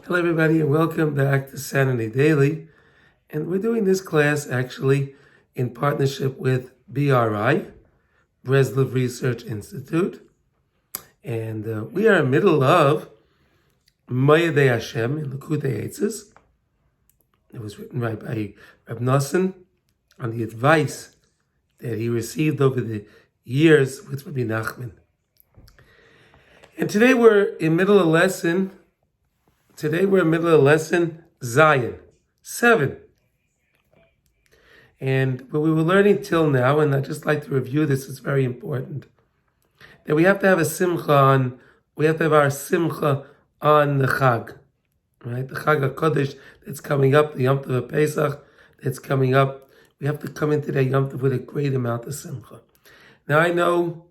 Hello everybody and welcome back to Sanity Daily. And we're doing this class actually in partnership with BRI, Breslov Research Institute. And we are in the middle of Moedei Hashem in Likutei Eitzes. It was written right by Rebbi Nachman on the advice that he received over the years with Rebbi Nachman. And today we're in middle of lesson Zion, 7. And what we were learning till now, and I'd just like to review this, it's very important, that we have to have our simcha on the Chag, right? The Chag HaKodesh that's coming up, the Yom Tov Pesach that's coming up. We have to come into that Yom Tov with a great amount of simcha. Now I know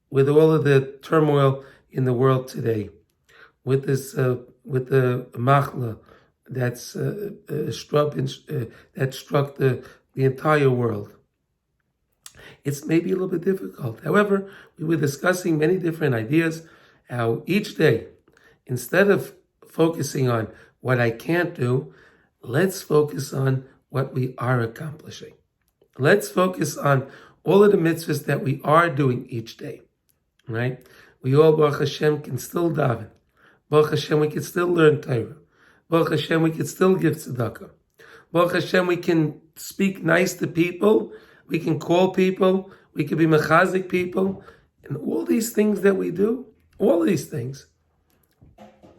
with all of the turmoil in the world today, with this, with the machla that's struck the entire world, it's maybe a little bit difficult. However, we were discussing many different ideas, how each day, instead of focusing on what I can't do, let's focus on what we are accomplishing. Let's focus on all of the mitzvahs that we are doing each day, right? We all, Baruch Hashem, can still daven. Baruch Hashem, we can still learn Torah. Baruch Hashem, we can still give tzedakah. Baruch Hashem, we can speak nice to people. We can call people. We can be mechazik people. And all these things that we do, all these things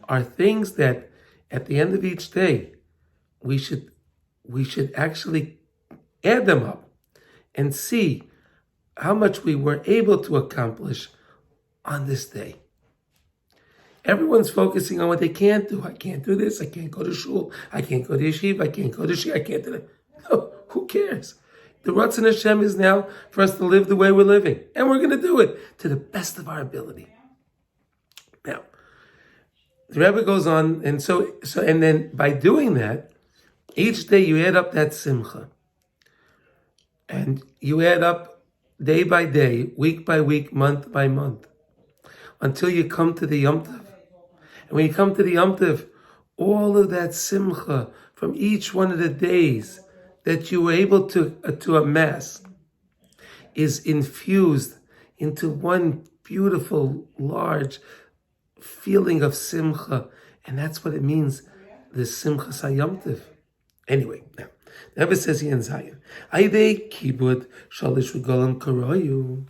are things that at the end of each day, we should actually add them up and see how much we were able to accomplish on this day. Everyone's focusing on what they can't do. I can't do this. I can't go to shul. I can't go to yeshiva. I can't go to shul. I can't do that. No, who cares? The Ratzon Hashem is now for us to live the way we're living. And we're going to do it to the best of our ability. Now, the Rebbe goes on, and and then by doing that, each day you add up that simcha. And you add up day by day, week by week, month by month, until you come to the Yom Tov. And when you come to the Yom Tov, all of that simcha from each one of the days that you were able to amass is infused into one beautiful, large feeling of simcha. And that's what it means, the simcha Yom Tov. Anyway, now, the Rebbe says here in Zion, Aidei kibud shalish regalim karoyu.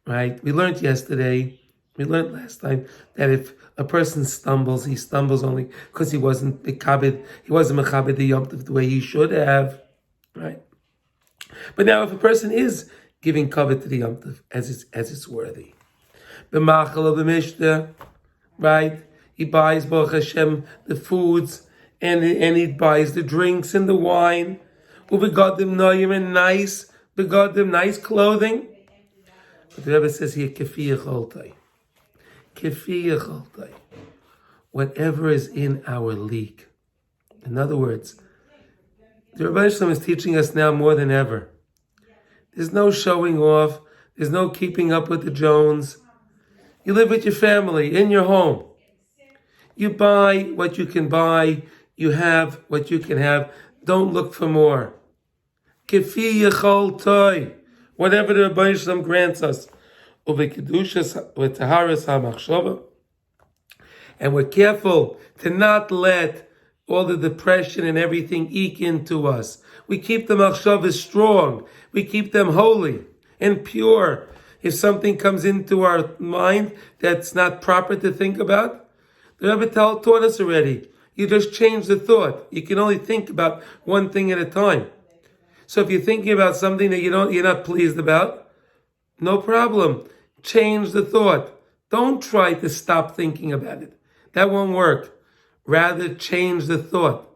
Right? We learned last time that if a person stumbles, he stumbles only because he wasn't mechabed the Yom Tov the way he should have, right? But now if a person is giving kavod to the Yom Tov as it's worthy, b'machal of the Mishnah, right? He buys Baruch Hashem the foods and he buys the drinks and the wine, u'begadim noyim and nice clothing. But the Rebbe says here, kefi yecholtai. Whatever is in our league. In other words, the Rebbi Nachman is teaching us now more than ever. There's no showing off. There's no keeping up with the Jones. You live with your family in your home. You buy what you can buy. You have what you can have. Don't look for more. Kefi yecholtai. Whatever the Rebbi Nachman grants us. And we're careful to not let all the depression and everything eke into us. We keep the machshava strong. We keep them holy and pure. If something comes into our mind that's not proper to think about, the Rebbe taught us already. You just change the thought. You can only think about one thing at a time. So if you're thinking about something that you're not pleased about, no problem. Change the thought. Don't try to stop thinking about it. That won't work. Rather, change the thought.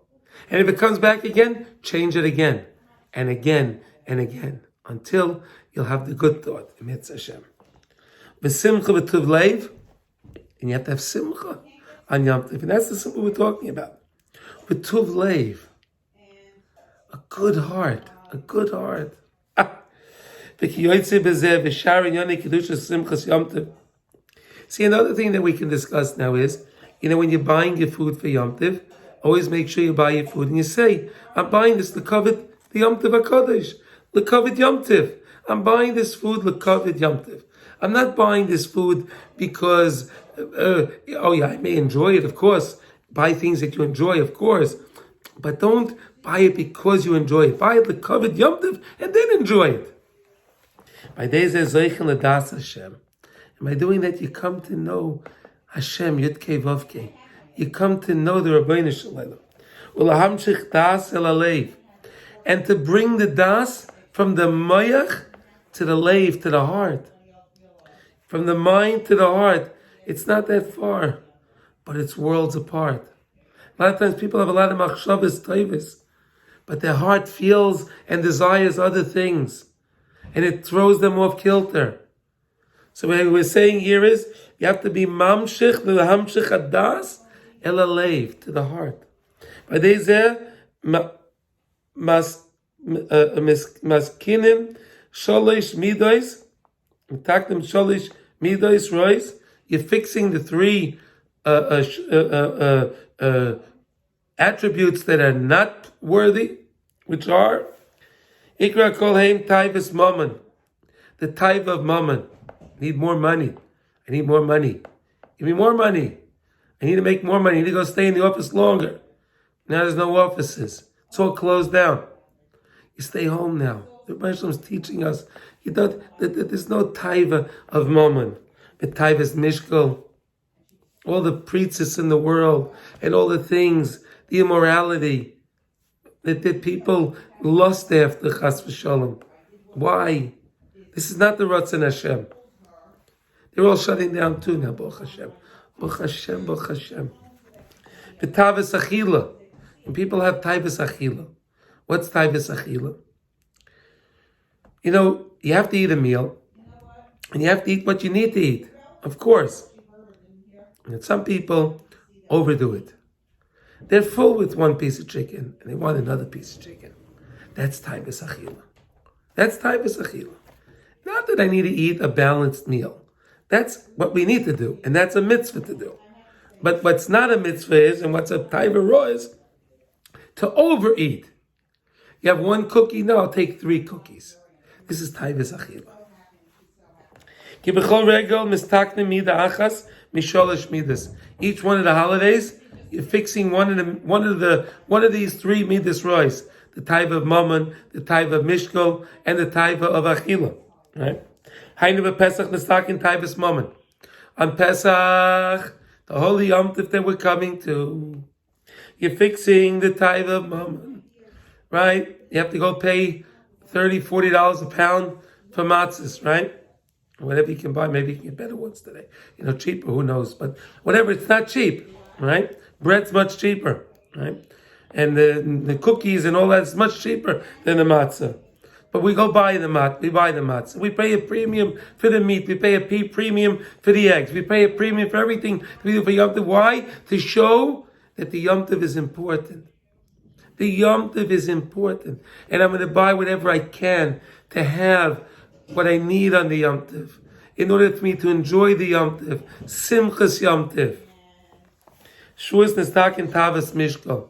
And if it comes back again, change it again and again and again until you'll have the good thought. Emetz Hashem. V'simcha v'tuv leiv, and you have to have simcha on Yom Tov. And that's the simcha we're talking about. V'tuv leiv, a good heart, a good heart. See, another thing that we can discuss now is When you're buying your food for Yom Tov, always make sure you buy your food and you say, I'm buying this l'kavod the Yom Tov HaKadosh, l'kavod Yom Tov. I'm buying this food l'kavod Yom Tov. I'm not buying this food because, I may enjoy it, of course. Buy things that you enjoy, of course. But don't buy it because you enjoy it. Buy it l'kavod Yom Tov and then enjoy it. By days zeichen l'das Hashem. And by doing that, you come to know Hashem, Yudke Vavke. You come to know the Rabbeinu Shalom. Ulahamshich das el alev. And to bring the das from the mayach to the leiv, to the heart. From the mind to the heart. It's not that far, but it's worlds apart. A lot of times people have a lot of machshavas toivos, but their heart feels and desires other things, and it throws them off kilter. So what we're saying here is, you have to be mamshich, l'hamshich hadas, el alev, to the heart. By dezeh, maskinim, sholish midos, takdim sholish midos rois. You're fixing the three attributes that are not worthy, which are ikra kol heim taivas mammon, the taiva of mammon. I need more money. I need more money. Give me more money. I need to make more money. I need to go stay in the office longer. Now there's no offices. It's all closed down. You stay home now. The Rebbe is teaching us that there's no taiva of mammon. The taiva is mishkol. All the preachers in the world and all the things, the immorality that people lust after, chas v'shalom. Why? This is not the Ratzon Hashem. They're all shutting down too now, Baruch Hashem. Baruch Hashem, Baruch Hashem. The Tavis Achila. And people have Tavis Achila. What's Tavis Achila? You have to eat a meal, and you have to eat what you need to eat, of course. And some people overdo it. They're full with one piece of chicken, and they want another piece of chicken. That's Tavis Achila. That's Tavis Achila. Not that I need to eat a balanced meal. That's what we need to do, and that's a mitzvah to do. But what's not a mitzvah is, and what's a taiva raw is, to overeat. You have one cookie, no, I'll take 3 cookies. This is taiva achila. Ki b'chol regel mistakne mida achas misholosh midas. Each one of the holidays, you're fixing one of these 3 midas rois: the taiva of mammon, the taiva of mishkol, and the taiva of achila. Right? Hainu Pesach Nesakin Taivas Mammon. On Pesach, the holy Yom Tov that we're coming to, you're fixing the taiva of mammon, right? You have to go pay $30, $40 a pound for matzahs, right? Whatever you can buy, maybe you can get better ones today. Cheaper, who knows? But whatever, it's not cheap, right? Bread's much cheaper, right? And the cookies and all that is much cheaper than the matzah. But we go buy the matzah. We pay a premium for the meat. We pay a premium for the eggs. We pay a premium for everything we do for Yom Tov. Why? To show that the Yom Tov is important. The Yom Tov is important. And I'm going to buy whatever I can to have what I need on the Yom Tov, in order for me to enjoy the Yom Tov. Simchas Yom Tov. Shuas Nestak and Tavas Mishkol.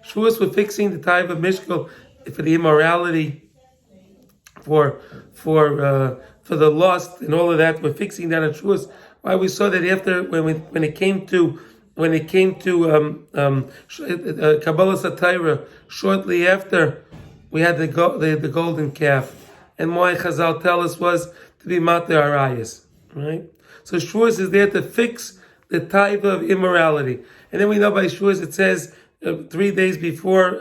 Shuas, we're fixing the type of Mishkol for the immorality, for the lust and all of that. We're fixing that on Shuas. Why we saw that after when it came to Kabbalah Satira, shortly after we had the golden calf, and why Chazal tell us was to be Mater Arayas, right? So Shuas is there to fix the type of immorality, and then we know by Shuas it says 3 days before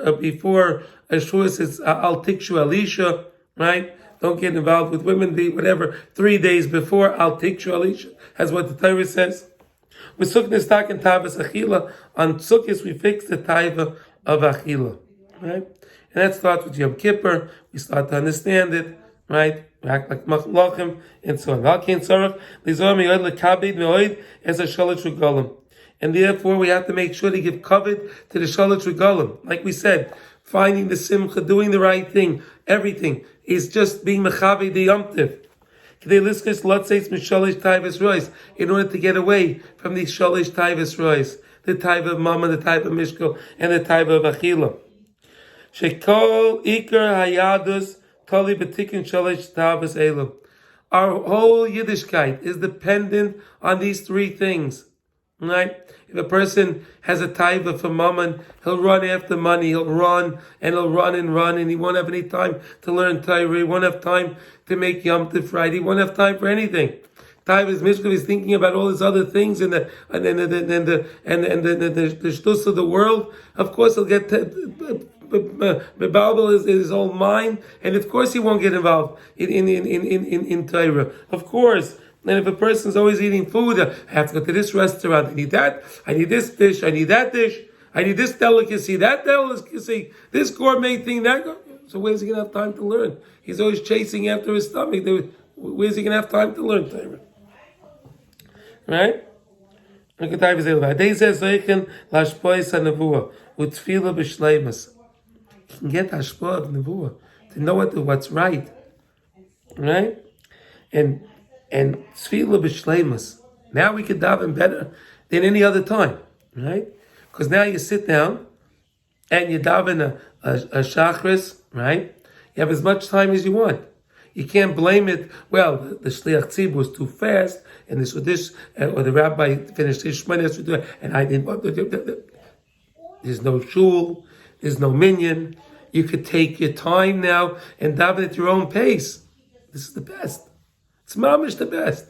Shuas it's Al Tikshu Alisha, right? Don't get involved with women, whatever. 3 days before Al Tikshu Alisha, that's what the Torah says. With Sukkot Stak and Tavas Achila, on Sukkot we fix the Taiva of Achila, right? And that starts with Yom Kippur. We start to understand it, right? We act like Machlachim and so on. And therefore we have to make sure to give covet to the Shalat Regalim. Like we said, finding the Simcha, doing the right thing, everything is just being Mechavi the Yom Tov. In order to get away from these Shalish Taivas Rois, the type of mama, the type of mishkel, and the type of achila. Shekol ikar hayadus tali betikin shalish tavas elu. Our whole Yiddishkeit is dependent on these three things, right? If a person has a taiva for mammon, he'll run after money, he'll run, and he won't have any time to learn Torah, he won't have time to make Yom Tov right, he won't have time for anything. Taiva's Mishkav is thinking about all these other things and the shtus of the world. Of course, he'll get Babel is his own mind, and of course he won't get involved in Torah. Of course. And if a person's always eating food, I have to go to this restaurant, I need that, I need this dish, I need that dish, I need this delicacy, that delicacy, this gourmet thing, that. So where's he going to have time to learn? He's always chasing after his stomach. Where's he going to have time to learn Torah? Right? Look at Taiva. They says Zeichen lashpois hanevuah u'tfila b'shleimus. You can get hashpah of nevuah to know what's right, right? And tfila b'shleimus. Now we can daven better than any other time, right? Because now you sit down and you daven a shachris, right? You have as much time as you want. You can't blame it. Well, the shliach tzibur was too fast, and this or this, or the rabbi finished his shmoneh, and I didn't. There's no shul, there's no minyan. You could take your time now and daven at your own pace. This is the best. It's mamish the best.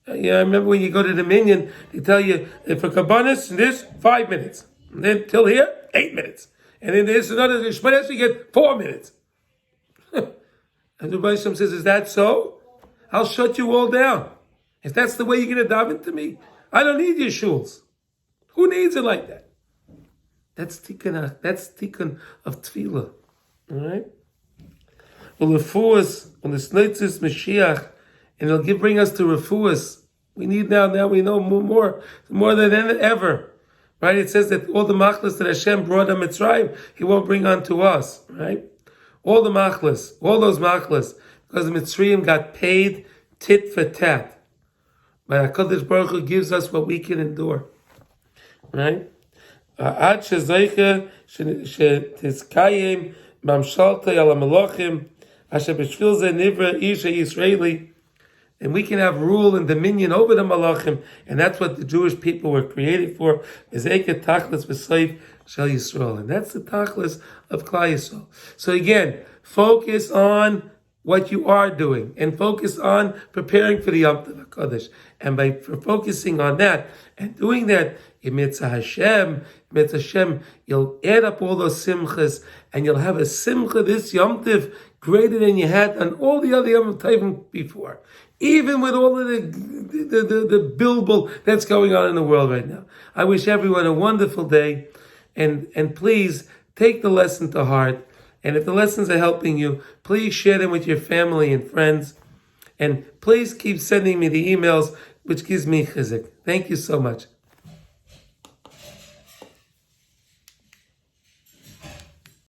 I remember when you go to the minyan, they tell you for kabbanis this 5 minutes, and then till here 8 minutes, and then there's another shmoneh, you get 4 minutes. And the Rebbi Nachman says, is that so? I'll shut you all down. If that's the way you're going to daven to me, I don't need your shuls. Who needs it like that? That's tikkun of tefillah. All right? Well, refuas, when the snoitzis Mashiach, and it'll bring us to refuas. We need now we know more than ever. Right? It says that all the machlas that Hashem brought on Mitzrayim, He won't bring unto us. Right? All those machlas, because the Mitzrayim got paid tit for tat. But HaKadosh Baruch Hu gives us what we can endure. Right? Ad shezeicha shetizkayim mamshaltei ala melochim asher b'shvil ze nivra isha Yisraeli. And we can have rule and dominion over the malachim, and that's what the Jewish people were created for. Is eket tachlis v'seif shel Yisrael, and that's the tachlis of Klal Yisrael. So again, focus on what you are doing, and focus on preparing for the Yom Tov HaKadosh. And by focusing on that and doing that, Mitzvah Hashem, you'll add up all those simchas, and you'll have a simcha this Yom Tov greater than you had on all the other Yom Tovim before. Even with all of the bilbil that's going on in the world right now. I wish everyone a wonderful day, and please take the lesson to heart. And if the lessons are helping you, please share them with your family and friends. And please keep sending me the emails, which gives me chizuk. Thank you so much.